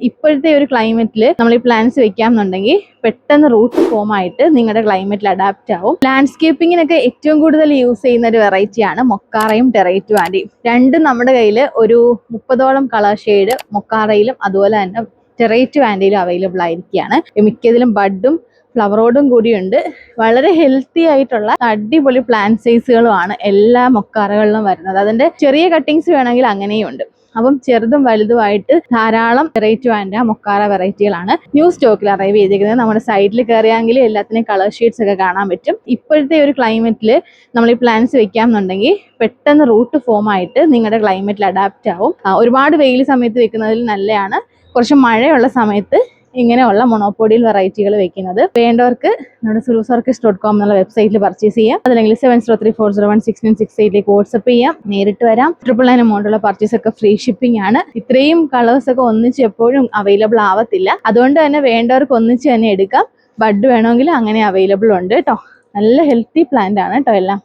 ഇപ്പോഴത്തെ ഒരു ക്ലൈമറ്റിൽ നമ്മൾ ഈ പ്ലാന്റ്സ് വെക്കാമെന്നുണ്ടെങ്കിൽ പെട്ടെന്ന് റൂട്ട് ഫോം ആയിട്ട് നിങ്ങളുടെ ക്ലൈമറ്റിൽ അഡാപ്റ്റ് ആവും. ലാൻഡ്സ്കേപ്പിങ്ങിനൊക്കെ ഏറ്റവും കൂടുതൽ യൂസ് ചെയ്യുന്ന ഒരു വെറൈറ്റിയാണ് മൊക്കാറയും ടെറേറ്റുവാൻഡയും. രണ്ടും നമ്മുടെ കയ്യിൽ ഒരു 30ഓളം കളർ ഷെയ്ഡ് മൊക്കാറയിലും അതുപോലെ തന്നെ ടെറേറ്റുവാൻഡയിലും അവൈലബിൾ ആയിരിക്കുകയാണ്. മിക്കതിലും ബഡും ഫ്ലവറോടും കൂടിയുണ്ട്. വളരെ ഹെൽത്തി ആയിട്ടുള്ള അടിപൊളി പ്ലാന്റ് സൈസുകളുമാണ് എല്ലാ മൊക്കാറകളിലും വരുന്നത്. അതിന്റെ ചെറിയ കട്ടിങ്സ് വേണമെങ്കിൽ അങ്ങനെയും ഉണ്ട്. അപ്പം ചെറുതും വലുതുമായിട്ട് ധാരാളം ടെറേറ്റുവാൻഡ മൊക്കാറ വെറൈറ്റികളാണ് ന്യൂ സ്റ്റോക്കിൽ അറൈവ് ചെയ്തിരിക്കുന്നത്. നമ്മുടെ സൈറ്റിൽ കയറിയാങ്കിൽ എല്ലാത്തിനും കളർ ഷീറ്റ്സ് ഒക്കെ കാണാൻ പറ്റും. ഇപ്പോഴത്തെ ഒരു ക്ലൈമറ്റിൽ നമ്മൾ ഈ പ്ലാന്റ്സ് വെക്കാമെന്നുണ്ടെങ്കിൽ പെട്ടെന്ന് റൂട്ട് ഫോം ആയിട്ട് നിങ്ങളുടെ ക്ലൈമറ്റിൽ അഡാപ്റ്റ് ആവും. ഒരുപാട് വെയിൽ സമയത്ത് വെക്കുന്നതിൽ നല്ലതാണ്. കുറച്ച് മഴയുള്ള സമയത്ത് ഇങ്ങനെയുള്ള മൊണോപോഡിയൽ വെറൈറ്റികൾ വെക്കുന്നത്. വേണ്ടവർക്ക് നമ്മുടെ sulusorchis.com എന്നുള്ള വെബ്സൈറ്റിൽ പർച്ചേസ് ചെയ്യാം. അതല്ലെങ്കിൽ 7034016968 വാട്സ്ആപ്പ് ചെയ്യാം. നേരിട്ട് വരാം. 999 എമൗണ്ടുള്ള പർച്ചേസ് ഒക്കെ ഫ്രീ ഷിപ്പിംഗ് ആണ്. ഇത്രയും കളേഴ്സ് ഒക്കെ ഒന്നിച്ച് എപ്പോഴും അവൈലബിൾ ആവത്തില്ല. അതുകൊണ്ട് തന്നെ വേണ്ടവർക്ക് ഒന്നിച്ച് തന്നെ എടുക്കാം. ബഡ് വേണമെങ്കിൽ അങ്ങനെ അവൈലബിൾ ഉണ്ട് കേട്ടോ. നല്ല ഹെൽത്തി പ്ലാന്റ് ആണ് കേട്ടോ എല്ലാം.